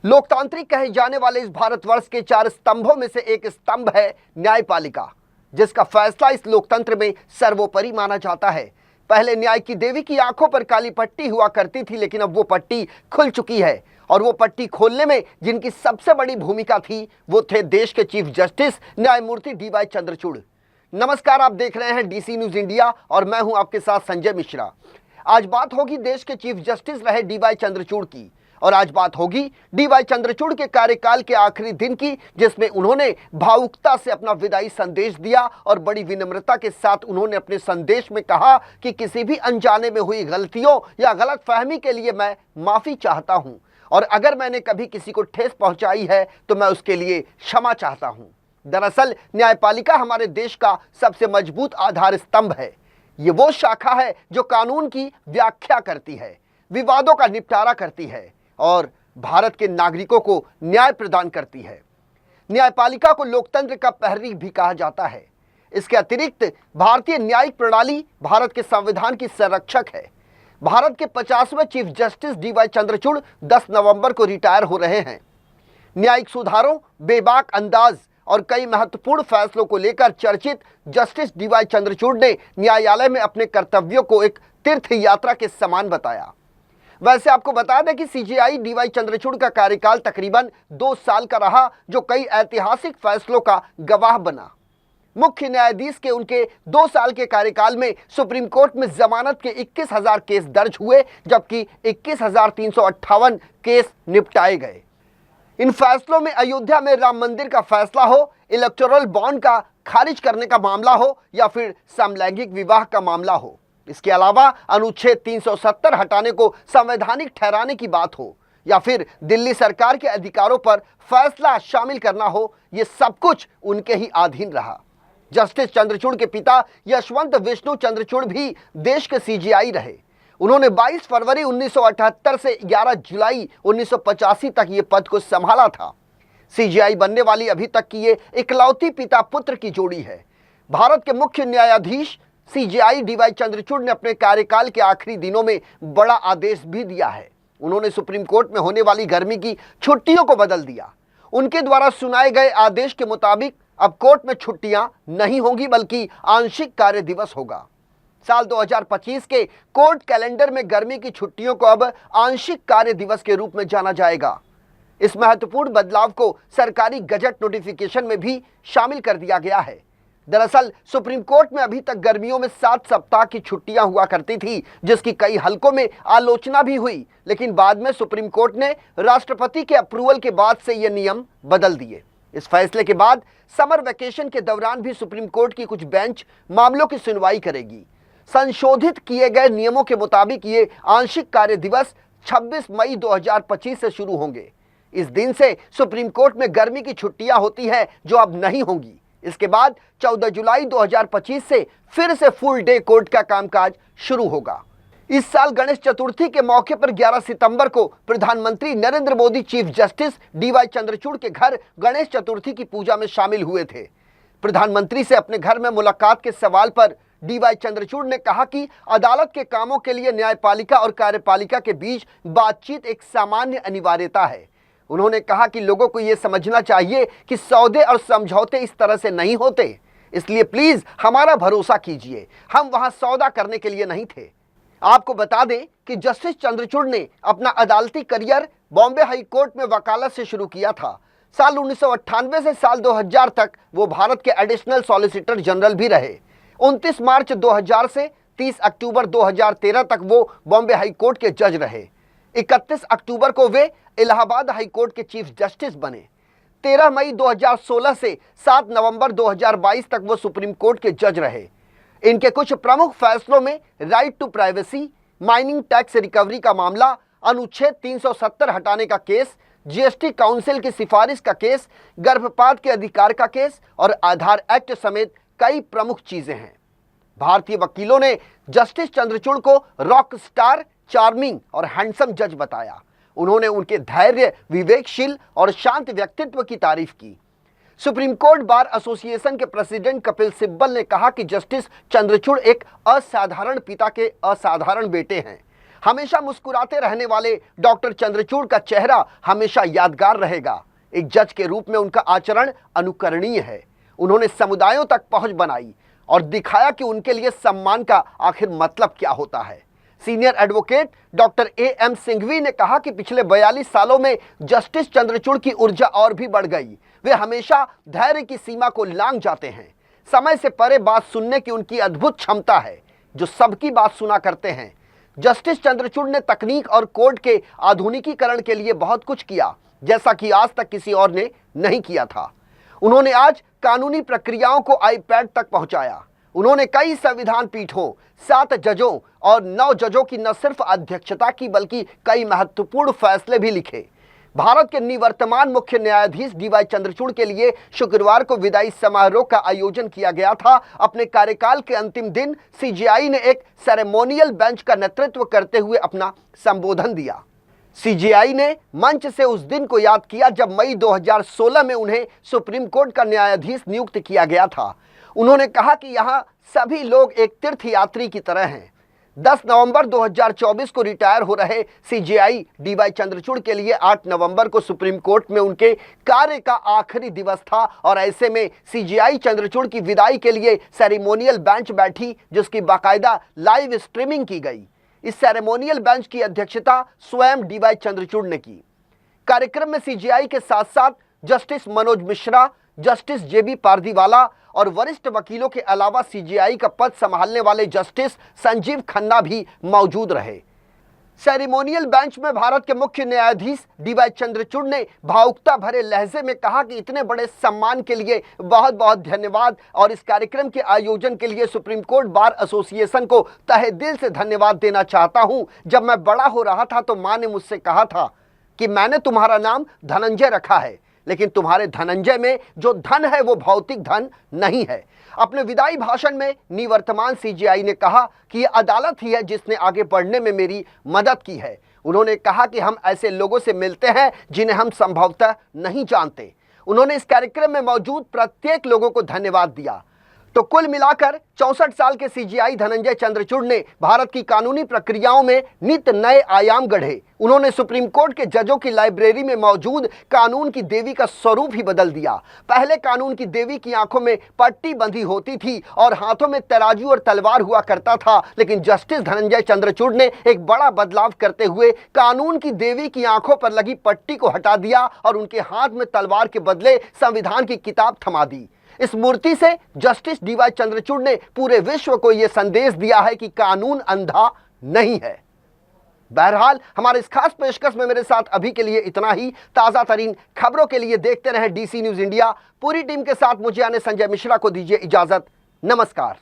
लोकतांत्रिक कहे जाने वाले इस भारतवर्ष के 4 स्तंभों में से एक स्तंभ है न्यायपालिका, जिसका फैसला इस लोकतंत्र में सर्वोपरि माना जाता है। पहले न्याय की देवी की आंखों पर काली पट्टी हुआ करती थी, लेकिन अब वो पट्टी खुल चुकी है और वो पट्टी खोलने में जिनकी सबसे बड़ी भूमिका थी वो थे देश के चीफ जस्टिस न्यायमूर्ति डी.वाई. चंद्रचूड़। नमस्कार, आप देख रहे हैं डीसी न्यूज इंडिया और मैं हूं आपके साथ संजय मिश्रा। आज बात होगी देश के चीफ जस्टिस रहे डी.वाई. चंद्रचूड़ की, और आज बात होगी डी.वाई. चंद्रचूड़ के कार्यकाल के आखिरी दिन की, जिसमें उन्होंने भावुकता से अपना विदाई संदेश दिया और बड़ी विनम्रता के साथ उन्होंने अपने संदेश में कहा कि किसी भी अनजाने में हुई गलतियों या गलतफहमी के लिए मैं माफी चाहता हूं, और अगर मैंने कभी किसी को ठेस पहुंचाई है तो मैं उसके लिए क्षमा चाहता हूं। दरअसल न्यायपालिका हमारे देश का सबसे मजबूत आधार स्तंभ है। ये वो शाखा है जो कानून की व्याख्या करती है, विवादों का निपटारा करती है और भारत के नागरिकों को न्याय प्रदान करती है। न्यायपालिका को लोकतंत्र का प्रहरी भी कहा जाता है। इसके अतिरिक्त भारतीय न्यायिक प्रणाली भारत के संविधान की संरक्षक है। भारत के 50वें चीफ जस्टिस डी.वाई. चंद्रचूड़ 10 नवंबर को रिटायर हो रहे हैं। न्यायिक सुधारों, बेबाक अंदाज और कई महत्वपूर्ण फैसलों को लेकर चर्चित जस्टिस डी.वाई. चंद्रचूड़ ने न्यायालय में अपने कर्तव्यों को एक तीर्थ यात्रा के समान बताया। वैसे आपको बता दें कि सीजेआई डी.वाई. चंद्रचूड़ का कार्यकाल तकरीबन 2 साल का रहा, जो कई ऐतिहासिक फैसलों का गवाह बना। मुख्य न्यायाधीश के उनके 2 साल के कार्यकाल में सुप्रीम कोर्ट में जमानत के 21,000 केस दर्ज हुए, जबकि 21,358 केस निपटाए गए। इन फैसलों में अयोध्या में राम मंदिर का फैसला हो, इलेक्टोरल बॉन्ड का खारिज करने का मामला हो या फिर समलैंगिक विवाह का मामला हो, इसके अलावा अनुच्छेद 370 हटाने को संवैधानिक ठहराने की बात हो या फिर दिल्ली सरकार के अधिकारों पर फैसला शामिल करना हो, ये सब कुछ उनके ही अधीन रहा। जस्टिस चंद्रचूड़ के पिता यशवंत विष्णु चंद्रचूड़ भी देश के सीजेआई रहे। उन्होंने 22 फरवरी 1978 से 11 जुलाई 1985 तक ये पद को संभाला था। सीजेआई बनने वाली अभी तक की ये इकलौती पिता पुत्र की जोड़ी है। भारत के मुख्य न्यायाधीश सीजेआई डी.वाई. चंद्रचूड़ ने अपने कार्यकाल के आखिरी दिनों में बड़ा आदेश भी दिया है। उन्होंने सुप्रीम कोर्ट में होने वाली गर्मी की छुट्टियों को बदल दिया। उनके द्वारा सुनाए गए आदेश के मुताबिक अब कोर्ट में छुट्टियां नहीं होंगी, बल्कि आंशिक कार्य दिवस होगा। साल 2025 के कोर्ट कैलेंडर में गर्मी की छुट्टियों को अब आंशिक कार्य दिवस के रूप में जाना जाएगा। इस महत्वपूर्ण बदलाव को सरकारी गजट नोटिफिकेशन में भी शामिल कर दिया गया है। दरअसल सुप्रीम कोर्ट में अभी तक गर्मियों में 7 सप्ताह की छुट्टियां हुआ करती थी, जिसकी कई हलकों में आलोचना भी हुई, लेकिन बाद में सुप्रीम कोर्ट ने राष्ट्रपति के अप्रूवल के बाद से ये नियम बदल दिए। इस फैसले के बाद समर वेकेशन के दौरान भी सुप्रीम कोर्ट की कुछ बेंच मामलों की सुनवाई करेगी। संशोधित किए गए नियमों के मुताबिक ये आंशिक कार्य दिवस 26 मई 2025 से शुरू होंगे। इस दिन से सुप्रीम कोर्ट में गर्मी की छुट्टियां होती हैं, जो अब नहीं होंगी। इसके बाद 14 जुलाई 2025 से फिर से फुल डे कोर्ट का कामकाज शुरू होगा। इस साल गणेश चतुर्थी के मौके पर 11 सितंबर को प्रधानमंत्री Narendra Modi chief justice D.Y.. Chandrachud के घर गणेश चतुर्थी की पूजा में शामिल हुए थे। प्रधानमंत्री से अपने घर में मुलाकात के सवाल पर डी.वाई. चंद्रचूड़ ने कहा कि अदालत के कामों के लिए न्यायपालिका और कार्यपालिका के बीच बातचीत एक सामान्य अनिवार्यता है। उन्होंने कहा कि लोगों को यह समझना चाहिए कि सौदे और समझौते इस तरह से नहीं होते, इसलिए प्लीज हमारा भरोसा कीजिए, हम वहां सौदा करने के लिए नहीं थे। आपको बता दें कि जस्टिस चंद्रचूड़ ने अपना अदालती करियर बॉम्बे हाई कोर्ट में वकालत से शुरू किया था। साल 1998 से साल 2000 तक वो भारत के एडिशनल सॉलिसिटर जनरल भी रहे। 29 मार्च 2000 से 30 अक्टूबर 2013 तक वो बॉम्बे हाई कोर्ट के जज रहे। 31 अक्टूबर को वे इलाहाबाद हाई कोर्ट के चीफ जस्टिस बने। 13 मई 2016 से 7 नवंबर 2022 तक वो सुप्रीम कोर्ट के जज रहे। इनके कुछ प्रमुख फैसलों में right to privacy, mining tax recovery का मामला, अनुच्छेद 370 हटाने का केस, जीएसटी काउंसिल की सिफारिश का केस, गर्भपात के अधिकार का केस और आधार एक्ट समेत कई प्रमुख चीजें हैं। भारतीय वकीलों ने जस्टिस चंद्रचूड़ को रॉक स्टार, चार्मिंग और हैंडसम जज बताया। उन्होंने उनके धैर्य, विवेकशील और शांत व्यक्तित्व की तारीफ की। सुप्रीम कोर्ट बार एसोसिएशन के प्रेसिडेंट कपिल सिब्बल ने कहा कि जस्टिस चंद्रचूड़ एक असाधारण पिता के असाधारण बेटे हैं। हमेशा मुस्कुराते रहने वाले डॉक्टर चंद्रचूड़ का चेहरा हमेशा यादगार रहेगा। एक जज के रूप में उनका आचरण अनुकरणीय है। उन्होंने समुदायों तक पहुंच बनाई और दिखाया कि उनके लिए सम्मान का आखिर मतलब क्या होता है। Senior advocate doctor M Singhvi ने कहा कि पिछले 42 सालों में जस्टिस चंद्रचूड़ की ऊर्जा और भी बढ़ गई। वे हमेशा धैर्य की सीमा को लांघ जाते हैं। समय से परे बात सुनने की उनकी अद्भुत क्षमता है, जो सबकी बात सुना करते हैं। जस्टिस चंद्रचूड़ ने तकनीक और कोर्ट के आधुनिकीकरण के लिए बहुत कुछ किया, जैसा कि आज तक किसी और ने नहीं किया था। उन्होंने आज कानूनी प्रक्रियाओं को आईपैड तक पहुंचाया। उन्होंने कई संविधान पीठों, 7 जजों और 9 जजों की न सिर्फ अध्यक्षता की बल्कि कई महत्वपूर्ण फैसले भी लिखे। भारत के निवर्तमान मुख्य न्यायाधीश डीवाई चंद्रचूड़ के लिए शुक्रवार को विदाई समारोह का आयोजन किया गया था। अपने कार्यकाल के अंतिम दिन सीजेआई ने एक सेरेमोनियल बेंच का नेतृत्व करते हुए अपना संबोधन दिया। सीजेआई ने मंच से उस दिन को याद किया जब मई 2016 में उन्हें सुप्रीम कोर्ट का न्यायाधीश नियुक्त किया गया था। उन्होंने कहा कि यहाँ सभी लोग एक तीर्थयात्री की तरह हैं। 10 नवंबर 2024 को रिटायर हो रहे सीजेआई डीवाई चंद्रचूड़ के लिए 8 नवंबर को सुप्रीम कोर्ट में उनके कार्य का आखिरी दिवस था और ऐसे में सीजेआई चंद्रचूड़ की विदाई के लिए सेरेमोनियल बेंच बैठी, जिसकी बाकायदा लाइव स्ट्रीमिंग की गई। इस सेरेमोनियल बेंच की अध्यक्षता स्वयं डीवाई चंद्रचूड़ ने की। कार्यक्रम में सीजेआई के साथ साथ जस्टिस मनोज मिश्रा, जस्टिस जेबी पारदीवाला और वरिष्ठ वकीलों के अलावा सीजेआई का पद संभालने वाले जस्टिस संजीव खन्ना भी मौजूद रहे। सेरेमोनियल बेंच में भारत के मुख्य न्यायाधीश डीवाई चंद्रचूड़ ने भावुकता भरे लहजे में कहा कि इतने बड़े सम्मान के लिए बहुत बहुत धन्यवाद और इस कार्यक्रम के आयोजन के लिए सुप्रीम कोर्ट बार एसोसिएशन को तहे दिल से धन्यवाद देना चाहता हूं। जब मैं बड़ा हो रहा था तो मां ने मुझसे कहा था कि मैंने तुम्हारा नाम धनंजय रखा है, लेकिन तुम्हारे धनंजय में जो धन है वो भौतिक धन नहीं है। अपने विदाई भाषण में निवर्तमान सीजेआई ने कहा कि यह अदालत ही है जिसने आगे बढ़ने में मेरी मदद की है। उन्होंने कहा कि हम ऐसे लोगों से मिलते हैं जिन्हें हम संभवतः नहीं जानते। उन्होंने इस कार्यक्रम में मौजूद प्रत्येक लोगों को धन्यवाद दिया। तो कुल मिलाकर 64 साल के सीजेआई धनंजय चंद्रचूड़ ने भारत की कानूनी प्रक्रियाओं में नित नए आयाम गढ़े। उन्होंने सुप्रीम कोर्ट के जजों की लाइब्रेरी में मौजूद कानून की देवी का स्वरूप ही बदल दिया। पहले कानून की देवी की आंखों में पट्टी बंधी होती थी और हाथों में तराजू और तलवार हुआ करता था, लेकिन जस्टिस धनंजय चंद्रचूड़ ने एक बड़ा बदलाव करते हुए कानून की देवी की आंखों पर लगी पट्टी को हटा दिया और उनके हाथ में तलवार के बदले संविधान की किताब थमा दी। इस मूर्ति से जस्टिस डीवाई चंद्रचूड़ ने पूरे विश्व को यह संदेश दिया है कि कानून अंधा नहीं है। बहरहाल हमारे इस खास पेशकश में मेरे साथ अभी के लिए इतना ही। ताजा तरीन खबरों के लिए देखते रहें डीसी न्यूज इंडिया। पूरी टीम के साथ मुझे यानी संजय मिश्रा को दीजिए इजाजत। नमस्कार।